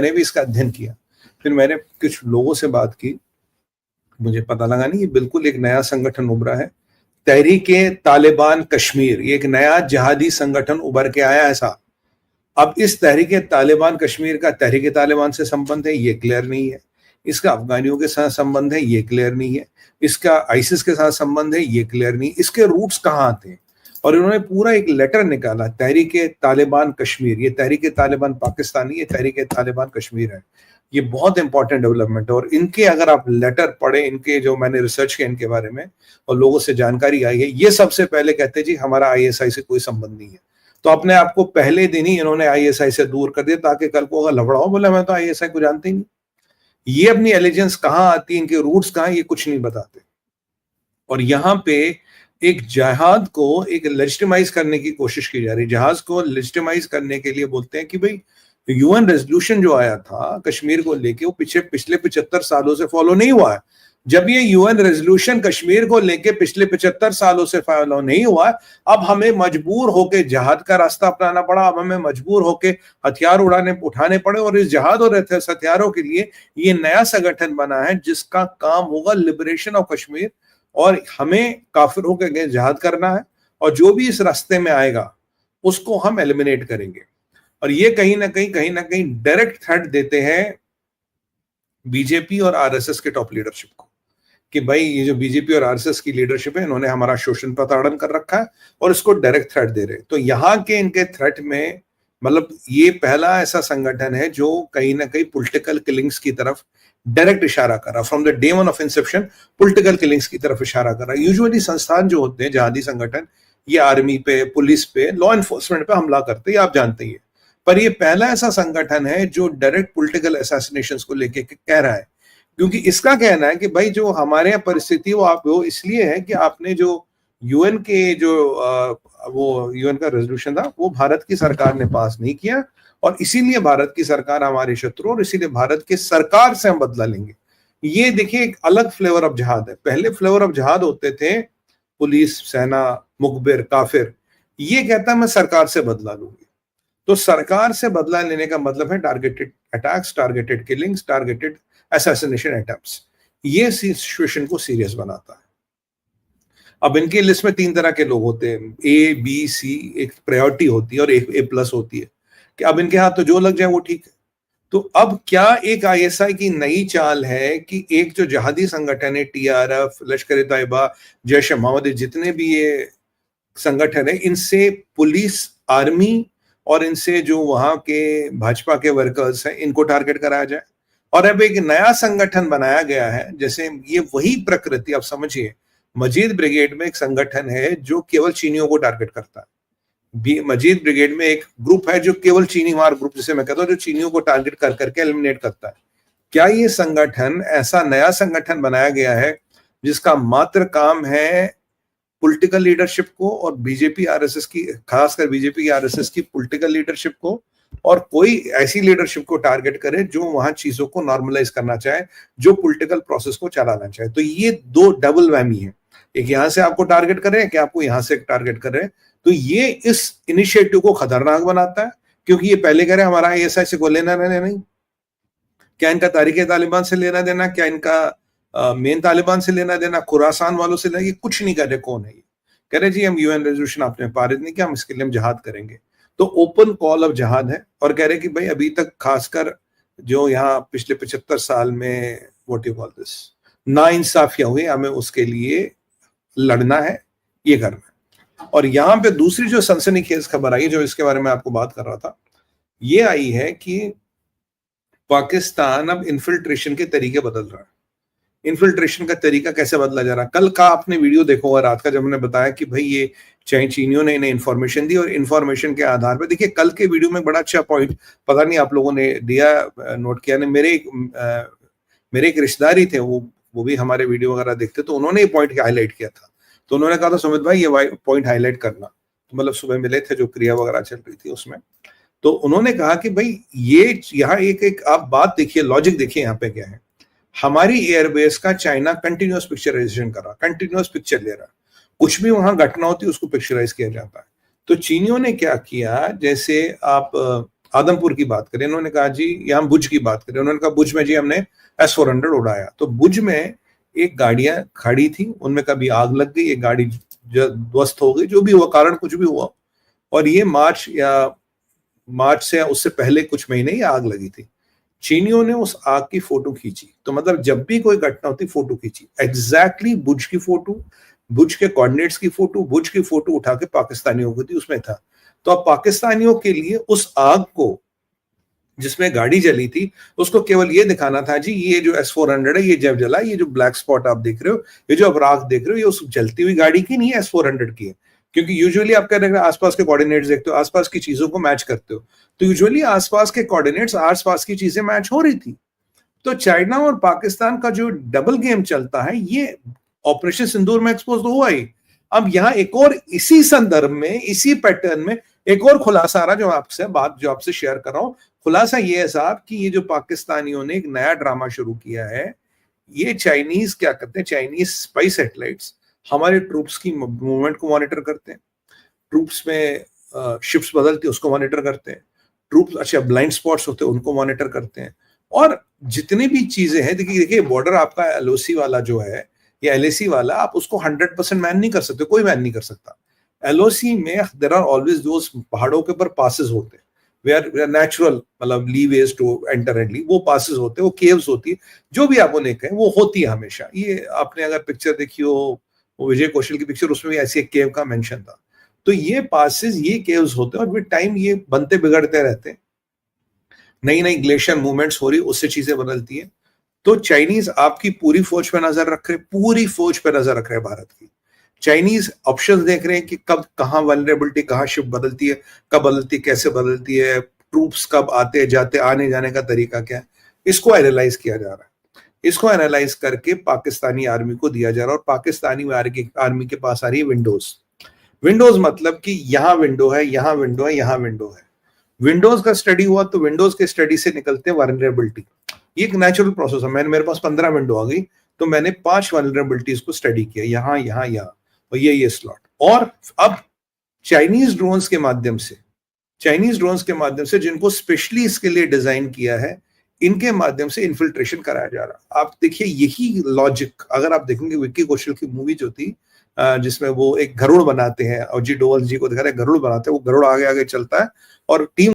मैंने भी इसका अध्ययन किया, फिर मैंने कुछ लोगों से बात की, मुझे पता लगा नहीं, ये बिल्कुल एक नया संगठन उभरा है, तहरीके तालिबान कश्मीर। ये एक नया जिहादी संगठन उभर के आया है साहब। अब इस तहरीके तालिबान कश्मीर का तहरीके तालिबान से संबंध है, ये क्लियर नहीं है। इसका अफगानियों के साथ संबंध है, ये क्लियर नहीं है। इसका आईसिस के साथ संबंध है, ये क्लियर नहीं। इसके रूट्स कहाँ आते हैं? और इन्होंने पूरा एक लेटर निकाला, तहरीके तालिबान कश्मीर। ये तहरीके तालिबान पाकिस्तानी, ये तहरीके तालिबान कश्मीर है। ये बहुत इंपॉर्टेंट डेवलपमेंट है। और इनके अगर आप लेटर पढ़े, इनके जो मैंने रिसर्च किया इनके बारे में और लोगों से जानकारी आई है, ये सबसे पहले कहते जी हमारा आईएसआई से कोई संबंध नहीं है। तो अपने आप को पहले दिन ही इन्होंने आईएसआई से दूर कर दिया, ताकि कल को अगर लफड़ा हो बोले मैं तो आईएसआई को जानते ही नहीं। ये अपनी एलिजेंस कहाँ आती है, इनके रूट्स कहाँ, ये कुछ नहीं बताते। और यहाँ पे एक जिहाद को एक लेजिटिमाइज करने की कोशिश की जा रही है। जहाज को लेजिटिमाइज करने के लिए बोलते हैं कि भाई यूएन रेजोल्यूशन जो आया था कश्मीर को लेके, वो पिछले 75 सालों से फॉलो नहीं हुआ है। जब ये यूएन रेजोल्यूशन कश्मीर को लेके पिछले 75 सालों से फॉलो नहीं हुआ, अब हमें मजबूर होके जिहाद का रास्ता अपनाना पड़ा। अब हमें मजबूर होके हथियार उठाने पड़े। और इस जिहाद और हथियारों के लिए ये नया संगठन बना है जिसका काम होगा लिबरेशन ऑफ कश्मीर। और हमें काफिरों के अगेंस्ट जिहाद करना है, और जो भी इस रास्ते में आएगा उसको हम एलिमिनेट करेंगे। और ये कहीं ना कहीं डायरेक्ट थ्रेट देते हैं बीजेपी और आरएसएस के टॉप लीडरशिप को, कि भाई ये जो बीजेपी और आरएसएस की लीडरशिप है, इन्होंने हमारा शोषण प्रताड़न कर रखा है और इसको डायरेक्ट थ्रेट दे रहे हैं। तो यहाँ के इनके थ्रेट में मतलब ये पहला ऐसा संगठन है जो कहीं ना कहीं पॉलिटिकल किलिंग्स की तरफ डायरेक्ट इशारा कर रहा है। From the day one of Inception political killings की तरफ इशारा कर रहा है। यूजुअली संस्थान जो होते हैं जिहादी संगठन, ये आर्मी पे, पुलिस पे, लॉ एनफोर्समेंट पे हमला करते हैं, आप जानते ही है। पर ये पहला ऐसा संगठन है जो डायरेक्ट पॉलिटिकल असैसिनेशंस को लेके कह रहा है। क्योंकि इसका कहना है कि भाई जो हमारे यहाँ परिस्थिति वो इसलिए है कि आपने जो यूएन के जो वो यूएन का रेजोल्यूशन था वो भारत की सरकार ने पास नहीं किया, और इसीलिए भारत की सरकार हमारी शत्रु, और इसीलिए भारत की सरकार से हम बदला लेंगे। ये देखिए एक अलग फ्लेवर ऑफ जिहाद है। पहले फ्लेवर ऑफ जिहाद होते थे पुलिस, सेना, मुखबिर, काफिर। ये कहता है मैं सरकार से बदला लूंगी। तो सरकार से बदला लेने का मतलब है targeted attacks, targeted killings, targeted assassination attempts. ये सिचुएशन को सीरियस बनाता है। अब इनके लिस्ट में 3 तरह के लोग होते हैं, ए, बी, सी। एक प्रायोरिटी होती है और एक ए प्लस होती है, कि अब इनके हाथ तो जो लग जाए वो ठीक है। तो अब क्या एक आईएसआई की नई चाल है कि एक जो जिहादी संगठन है, टीआरएफ, लश्कर तैयबा, जैश ए मोहम्मद, जितने भी ये संगठन है, इनसे पुलिस, आर्मी और इनसे जो वहां के भाजपा के वर्कर्स हैं, इनको टारगेट कराया जाए। और अब एक नया संगठन बनाया गया है, जैसे ये वही प्रकृति, आप समझिए मजीद ब्रिगेड में एक संगठन है जो केवल चीनियों को टारगेट करता है। मजीद ब्रिगेड में एक ग्रुप है जो केवल चीनी मार ग्रुप, जिसे मैं कहता हूं, जो चीनियों को टारगेट कर करके एलिमिनेट करता है। क्या ये संगठन, ऐसा नया संगठन बनाया गया है जिसका मात्र काम है पॉलिटिकल लीडरशिप को और बीजेपी आरएसएस की, खासकर बीजेपी आरएसएस की पॉलिटिकल लीडरशिप को, और कोई ऐसी लीडरशिप को टारगेट करे जो वहां चीजों को नॉर्मलाइज करना चाहे, जो पॉलिटिकल प्रोसेस को चलाना चाहे। तो ये 2 डबल वैमी है, एक यहां से आपको टारगेट कर रहे हैं, कि आपको यहां से टारगेट कर रहे हैं। तो ये इस इनिशिएटिव को खतरनाक बनाता है, क्योंकि ये पहले कह रहे हैं हमारा आईएसआई से कोई लेना देना नहीं। क्या इनका तहरीके तालिबान से लेना देना, क्या इनका मेन तालिबान से लेना देना, खुरासान वालों से लेना, ये कुछ नहीं कर रहे। कौन है ये? कह रहे जी हम यूएन रेजोल्यूशन आपने पारित नहीं किया, हम इसके लिए हम जिहाद करेंगे। तो ओपन कॉल ऑफ जिहाद है। और कह रहे कि भाई अभी तक खासकर जो यहाँ पिछले 75 साल में व्हाट यू कॉल दिस नाइंसाफियां हुई, हमें उसके लिए लड़ना है, ये करना है। और यहाँ पे दूसरी जो सनसनीखेज खबर आई, जो इसके बारे में आपको बात कर रहा था, ये आई है कि पाकिस्तान अब इन्फिल्ट्रेशन के तरीके बदल रहा है। इन्फिल्ट्रेशन का तरीका कैसे बदला जा रहा है? कल का आपने वीडियो देखा होगा रात का, जब मैंने बताया कि भाई ये चीनियों ने इन्हें इन्फॉर्मेशन दी, और इन्फॉर्मेशन के आधार पर देखिए कल के वीडियो में बड़ा अच्छा पॉइंट, पता नहीं आप लोगों ने दिया, नोट किया नहीं, मेरे एक रिश्तेदार ही थे, वो भी हमारे वीडियो वगैरह देखते, तो उन्होंने ये पॉइंट हाईलाइट किया था। तो उन्होंने कहा था सुमित भाई ये पॉइंट हाईलाइट करना। तो मतलब सुबह मिले थे, जो क्रिया वगैरह चल रही थी उसमें, तो उन्होंने कहा कि भाई ये यहाँ एक आप बात देखिए, लॉजिक देखिए यहाँ पे क्या है। हमारी एयरबेस का चाइना कंटिन्यूअस पिक्चराइजेशन कर रहा, कंटिन्यूअस पिक्चर ले रहा, कुछ भी वहां घटना होती है उसको पिक्चराइज किया जाता है। तो चीनियों ने क्या किया, जैसे आप आदमपुर की बात करें, इन्होंने कहा जी, यहाँ भुज की बात करें, उन्होंने कहा भुज में जी हमने S-400 उड़ाया। तो भुज में एक गाड़ियां खड़ी थी, उनमें कभी आग लग गई, एक गाड़ी ध्वस्त हो गई, जो भी हुआ, कारण कुछ भी हुआ, और ये मार्च से उससे पहले कुछ महीने ही आग लगी थी। चीनियों ने उस आग की फोटो खींची। तो मतलब जब भी कोई घटना होती, फोटो खींची, एग्जैक्टली भुज की फोटो, भुज के कोऑर्डिनेट्स की फोटो, भुज की फोटो उठा के पाकिस्तानियों को दी, उसमें था। तो अब पाकिस्तानियों के लिए उस आग को, जिसमें गाड़ी जली थी, उसको केवल ये दिखाना था जी, ये जो S-400 है, ये जब जला, ये जो ब्लैक स्पॉट आप देख रहे हो, ये जो अपराध देख रहे हो, ये उस जलती हुई गाड़ी की नहीं है, S-400 की है। क्योंकि यूजुअली आप क्या देखते हो, आसपास के कोऑर्डिनेट्स देखते हो, आसपास की चीजों को मैच करते हो, तो यूजुअली आसपास के कोऑर्डिनेट्स, आसपास की चीजें मैच हो रही थी। तो चाइना और पाकिस्तान का जो डबल गेम चलता है, ये ऑपरेशन सिंदूर में एक्सपोज तो हुआ ही। अब यहाँ एक और इसी संदर्भ में, इसी पैटर्न में एक और खुलासा आ रहा, जो आपसे शेयर कर रहा हूं। खुलासा ये है साहब कि ये जो पाकिस्तानियों ने एक नया ड्रामा शुरू किया है, ये चाइनीज क्या करते हैं, चाइनीज स्पाई सैटेलाइट्स हमारे ट्रूप्स की मूवमेंट को मॉनिटर करते हैं, ट्रूप्स में शिप्स बदलती है उसको मॉनिटर करते हैं, ट्रूप्स अच्छा ब्लाइंड स्पॉट्स होते हैं उनको मॉनिटर करते हैं, और जितनी भी चीजें हैं, देखिए बॉर्डर आपका LOC वाला जो है या LAC वाला, आप उसको 100% मैन नहीं कर सकते, कोई मैन नहीं कर सकता। LOC में देयर आर ऑलवेज दोस, पहाड़ों के ऊपर पासेस होते हैं, वेयर नेचुरल, मतलब लीवेज टू एंटर एंड लीव, वो पासेस होते हैं, वो केव्स होती है, जो भी आपको देखें वो होती है हमेशा। ये आपने अगर पिक्चर देखी हो, वो विजय कौशल की पिक्चर, उसमें भी ऐसी एक केव का मेंशन था। तो ये पासेस, ये केव्स होते हैं, और विद टाइम ये बनते बिगड़ते रहते हैं, नई नई ग्लेशियर मूवमेंट्स हो रही, उससे चीजें बदलती है। तो चाइनीज आपकी पूरी फौज पे नजर रख रहे, पूरी फौज पे नजर रख रहे हैं भारत की। चाइनीज ऑप्शंस देख रहे हैं कि कब कहां वल्नरेबिलिटी, कहां शिफ्ट बदलती है, कब बदलती है, कैसे बदलती है, ट्रूप्स कब आते जाते, आने जाने का तरीका क्या है, इसको एनालाइज किया जा रहा है। इसको एनालाइज करके पाकिस्तानी आर्मी को दिया जा रहा है, और पाकिस्तानी आर्मी के पास आ रही है विंडोज मतलब कि यहाँ विंडो है, यहाँ विंडो है, यहाँ विंडो है। विंडोज का स्टडी हुआ तो विंडोज के स्टडी से निकलते हैं वल्नरेबिलिटी। ये एक नेचुरल प्रोसेस है। मेरे पास 15 विंडो आ गई, तो मैंने 5 वल्नरेबिलिटीज को स्टडी किया, यहाँ यहाँ यहाँ, और ये स्लॉट। और अब चाइनीज ड्रोन्स के माध्यम से, जिनको स्पेशली इसके लिए डिजाइन किया है, इनके माध्यम से इन्फिल्ट्रेशन कराया जा रहा। आप देखिए यही लॉजिक, अगर आप देखेंगे विक्की कौशल की मूवी जो थी, जिसमें वो एक गरुड़ बनाते हैं, और जी डोवल जी को दिखा रहे हैं गरुड़ बनाते हैं, वो गरुड़ आगे आगे चलता है और टीम